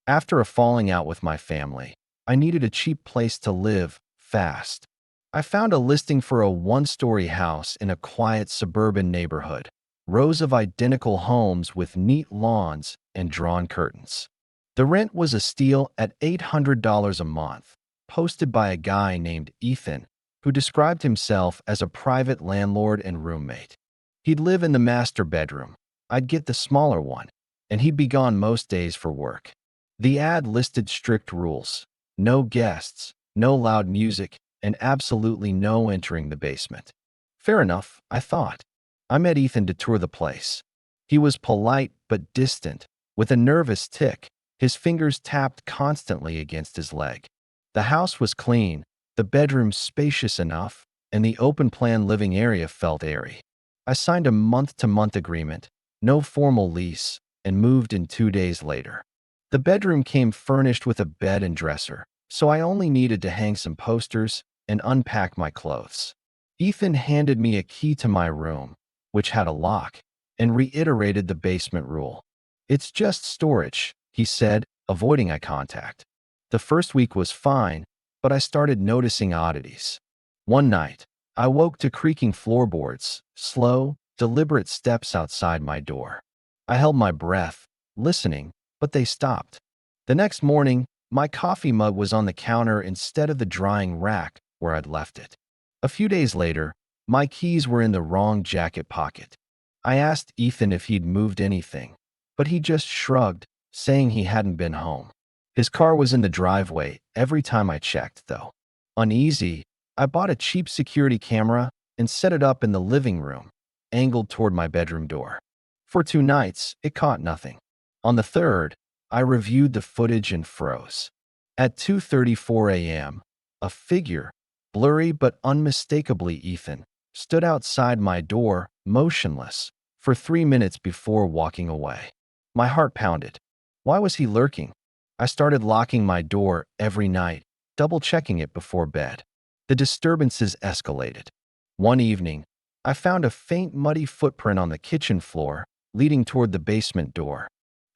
After a falling out with my family, I needed a cheap place to live fast. I found a listing for a one-story house in a quiet suburban neighborhood. Rows of identical homes with neat lawns and drawn curtains. The rent was a steal at $800 a month, posted by a guy named Ethan, who described himself as a private landlord and roommate. He'd live in the master bedroom. I'd get the smaller one, and he'd be gone most days for work. The ad listed strict rules: no guests, no loud music, and absolutely no entering the basement. Fair enough, I thought. I met Ethan to tour the place. He was polite but distant, with a nervous tic. His fingers tapped constantly against his leg. The house was clean, the bedroom spacious enough, and the open-plan living area felt airy. I signed a month-to-month agreement, no formal lease, and moved in 2 days later. The bedroom came furnished with a bed and dresser, so I only needed to hang some posters and unpack my clothes. Ethan handed me a key to my room, which had a lock, and reiterated the basement rule. "It's just storage," he said, avoiding eye contact. The first week was fine, but I started noticing oddities. One night, I woke to creaking floorboards, slow, deliberate steps outside my door. I held my breath, listening, but they stopped. The next morning, my coffee mug was on the counter instead of the drying rack where I'd left it. A few days later, my keys were in the wrong jacket pocket. I asked Ethan if he'd moved anything, but he just shrugged, saying he hadn't been home. His car was in the driveway every time I checked, though. Uneasy, I bought a cheap security camera and set it up in the living room, angled toward my bedroom door. For 2 nights, it caught nothing. On the third, I reviewed the footage and froze. At 2:34 a.m., a figure, blurry but unmistakably Ethan, stood outside my door, motionless, for 3 minutes before walking away. My heart pounded. Why was he lurking? I started locking my door every night, double-checking it before bed. The disturbances escalated. One evening, I found a faint muddy footprint on the kitchen floor, leading toward the basement door.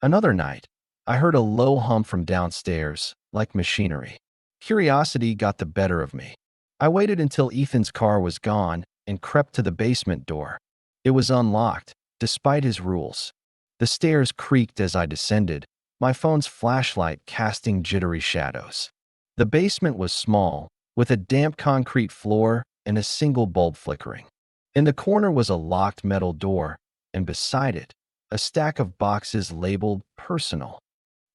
Another night, I heard a low hum from downstairs, like machinery. Curiosity got the better of me. I waited until Ethan's car was gone and crept to the basement door. It was unlocked, despite his rules. The stairs creaked as I descended, my phone's flashlight casting jittery shadows. The basement was small, with a damp concrete floor and a single bulb flickering. In the corner was a locked metal door, and beside it, a stack of boxes labeled personal.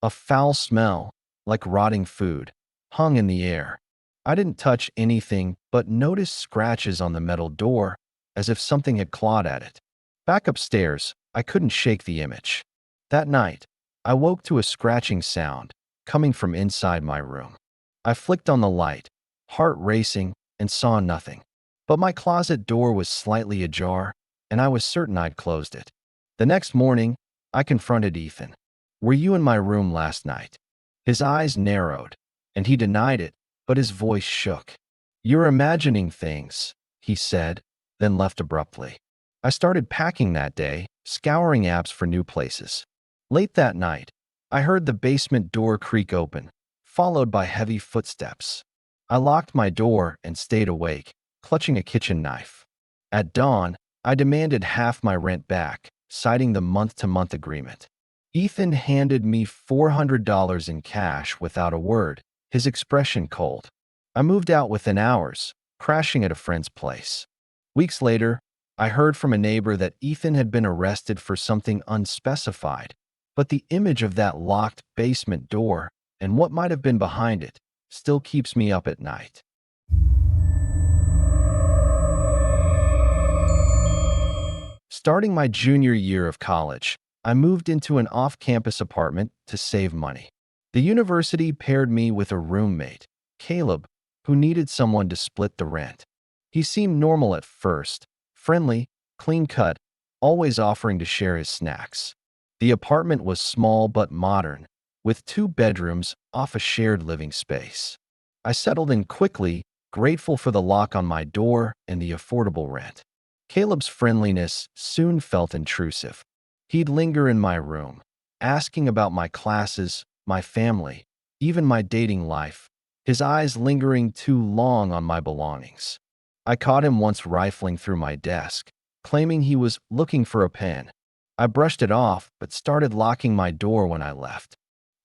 A foul smell, like rotting food, hung in the air. I didn't touch anything but noticed scratches on the metal door, as if something had clawed at it. Back upstairs, I couldn't shake the image. That night, I woke to a scratching sound coming from inside my room. I flicked on the light, heart racing, and saw nothing. But my closet door was slightly ajar, and I was certain I'd closed it. The next morning, I confronted Ethan. "Were you in my room last night?" His eyes narrowed, and he denied it, but his voice shook. "You're imagining things," he said, then left abruptly. I started packing that day, scouring apps for new places. Late that night, I heard the basement door creak open, followed by heavy footsteps. I locked my door and stayed awake, clutching a kitchen knife. At dawn, I demanded half my rent back, citing the month-to-month agreement. Ethan handed me $400 in cash without a word, his expression cold. I moved out within hours, crashing at a friend's place. Weeks later, I heard from a neighbor that Ethan had been arrested for something unspecified, but the image of that locked basement door and what might have been behind it still keeps me up at night. Starting my junior year of college, I moved into an off-campus apartment to save money. The university paired me with a roommate, Caleb, who needed someone to split the rent. He seemed normal at first, friendly, clean-cut, always offering to share his snacks. The apartment was small but modern, with 2 bedrooms off a shared living space. I settled in quickly, grateful for the lock on my door and the affordable rent. Caleb's friendliness soon felt intrusive. He'd linger in my room, asking about my classes, my family, even my dating life, his eyes lingering too long on my belongings. I caught him once rifling through my desk, claiming he was looking for a pen. I brushed it off, but started locking my door when I left.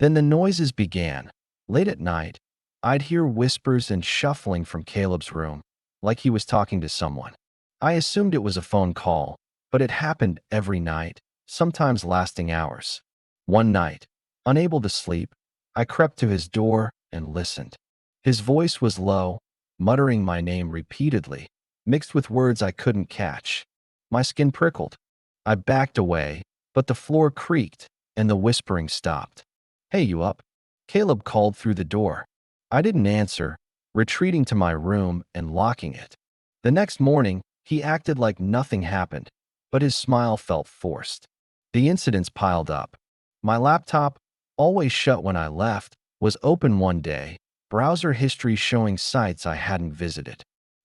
Then the noises began. Late at night, I'd hear whispers and shuffling from Caleb's room, like he was talking to someone. I assumed it was a phone call, but it happened every night, sometimes lasting hours. One night, unable to sleep, I crept to his door and listened. His voice was low, muttering my name repeatedly, mixed with words I couldn't catch. My skin prickled. I backed away, but the floor creaked and the whispering stopped. "Hey, you up?" Caleb called through the door. I didn't answer, retreating to my room and locking it. The next morning, he acted like nothing happened, but his smile felt forced. The incidents piled up. My laptop, always shut when I left, was open one day, browser history showing sites I hadn't visited.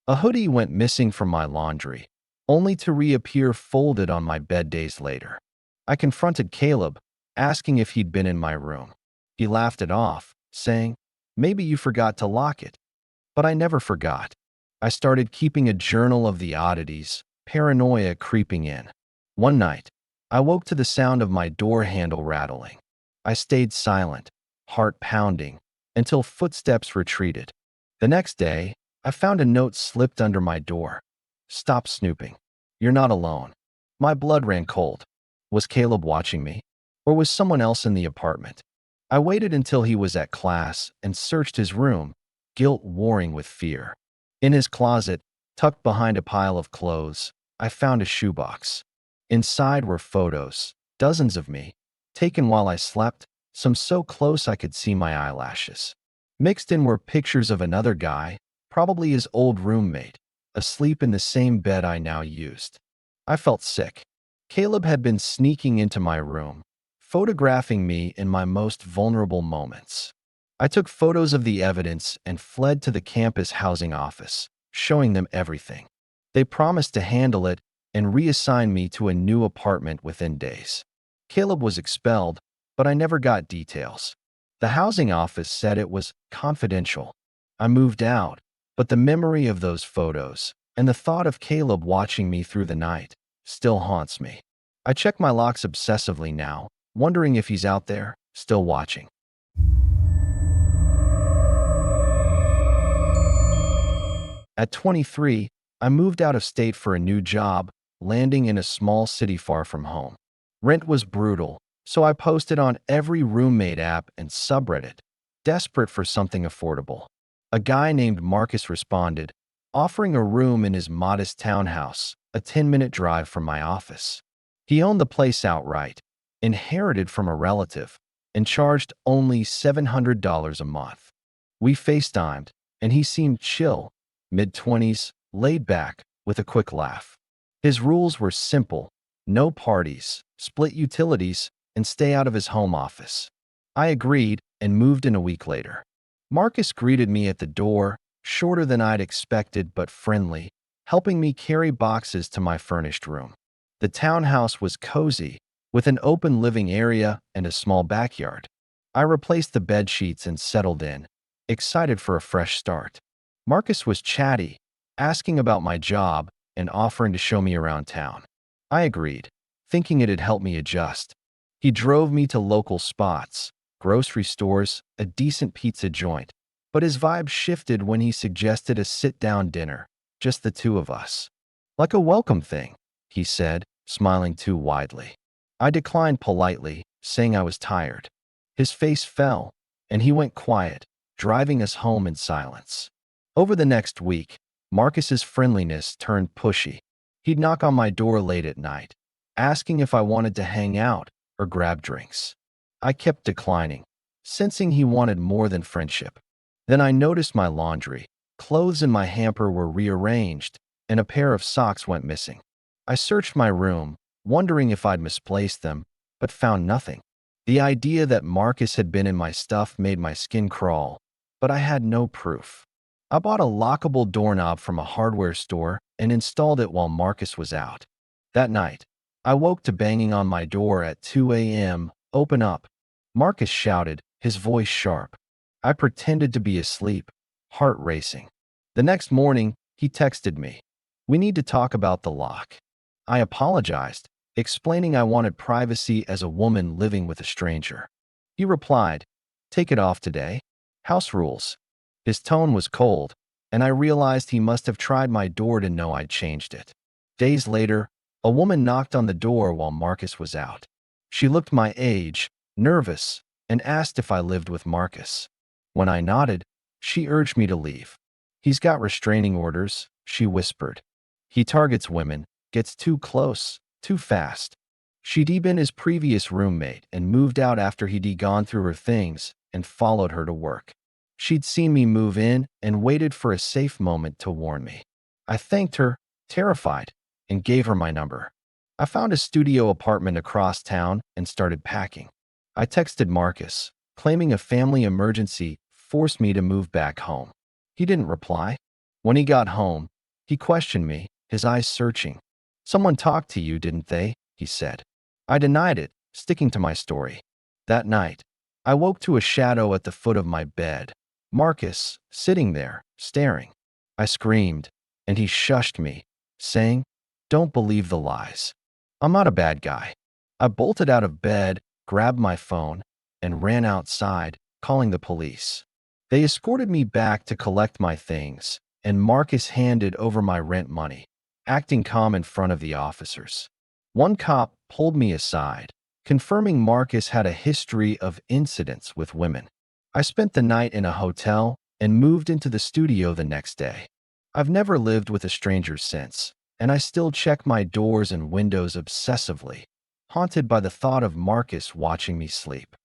A hoodie went missing from my laundry, only to reappear folded on my bed days later. I confronted Caleb, asking if he'd been in my room. He laughed it off, saying, "Maybe you forgot to lock it." But I never forgot. I started keeping a journal of the oddities, paranoia creeping in. One night, I woke to the sound of my door handle rattling. I stayed silent, heart pounding, until footsteps retreated. The next day, I found a note slipped under my door. "Stop snooping. You're not alone." My blood ran cold. Was Caleb watching me? Or was someone else in the apartment? I waited until he was at class and searched his room, guilt warring with fear. In his closet, tucked behind a pile of clothes, I found a shoebox. Inside were photos, dozens of me, taken while I slept, some so close I could see my eyelashes. Mixed in were pictures of another guy, probably his old roommate, asleep in the same bed I now used. I felt sick. Caleb had been sneaking into my room, photographing me in my most vulnerable moments. I took photos of the evidence and fled to the campus housing office, showing them everything. They promised to handle it and reassign me to a new apartment within days. Caleb was expelled, but I never got details. The housing office said it was confidential. I moved out, but the memory of those photos and the thought of Caleb watching me through the night still haunts me. I check my locks obsessively now, wondering if he's out there, still watching. At 23, I moved out of state for a new job, landing in a small city far from home. Rent was brutal, so I posted on every roommate app and subreddit, desperate for something affordable. A guy named Marcus responded, offering a room in his modest townhouse, a 10-minute drive from my office. He owned the place outright, inherited from a relative, and charged only $700 a month. We FaceTimed, and he seemed chill, mid-20s, laid back, with a quick laugh. His rules were simple: no parties, split utilities, and stay out of his home office. I agreed and moved in a week later. Marcus greeted me at the door, shorter than I'd expected but friendly, helping me carry boxes to my furnished room. The townhouse was cozy, with an open living area and a small backyard. I replaced the bed sheets and settled in, excited for a fresh start. Marcus was chatty, asking about my job and offering to show me around town. I agreed, thinking it'd help me adjust. He drove me to local spots, grocery stores, a decent pizza joint, but his vibe shifted when he suggested a sit-down dinner, just the two of us. "Like a welcome thing," he said, smiling too widely. I declined politely, saying I was tired. His face fell, and he went quiet, driving us home in silence. Over the next week, Marcus's friendliness turned pushy. He'd knock on my door late at night, asking if I wanted to hang out or grab drinks. I kept declining, sensing he wanted more than friendship. Then I noticed my laundry. Clothes in my hamper were rearranged, and a pair of socks went missing. I searched my room, wondering if I'd misplaced them, but found nothing. The idea that Marcus had been in my stuff made my skin crawl, but I had no proof. I bought a lockable doorknob from a hardware store and installed it while Marcus was out. That night, I woke to banging on my door at 2 a.m. "Open up." Marcus shouted, his his voice sharp. I pretended to be asleep, heart racing. The next morning, he texted me. "We need to talk about the lock." I apologized, explaining I wanted privacy as a woman living with a stranger. He replied, "Take it off today. House rules." His tone was cold, and I realized he must have tried my door to know I'd changed it. Days later, a woman knocked on the door while Marcus was out. She looked my age, nervous, and asked if I lived with Marcus. When I nodded, she urged me to leave. "He's got restraining orders," she whispered. "He targets women, gets too close, too fast." She'd been his previous roommate and moved out after he'd gone through her things and followed her to work. She'd seen me move in and waited for a safe moment to warn me. I thanked her, terrified, and gave her my number. I found a studio apartment across town and started packing. I texted Marcus, claiming a family emergency forced me to move back home. He didn't reply. When he got home, he questioned me, his eyes searching. "Someone talked to you, didn't they?" he said. I denied it, sticking to my story. That night, I woke to a shadow at the foot of my bed. Marcus, sitting there, staring. I screamed, and he shushed me, saying, "Don't believe the lies. I'm not a bad guy." I bolted out of bed, grabbed my phone, and ran outside, calling the police. They escorted me back to collect my things, and Marcus handed over my rent money, acting calm in front of the officers. One cop pulled me aside, confirming Marcus had a history of incidents with women. I spent the night in a hotel and moved into the studio the next day. I've never lived with a stranger since, and I still check my doors and windows obsessively, haunted by the thought of Marcus watching me sleep.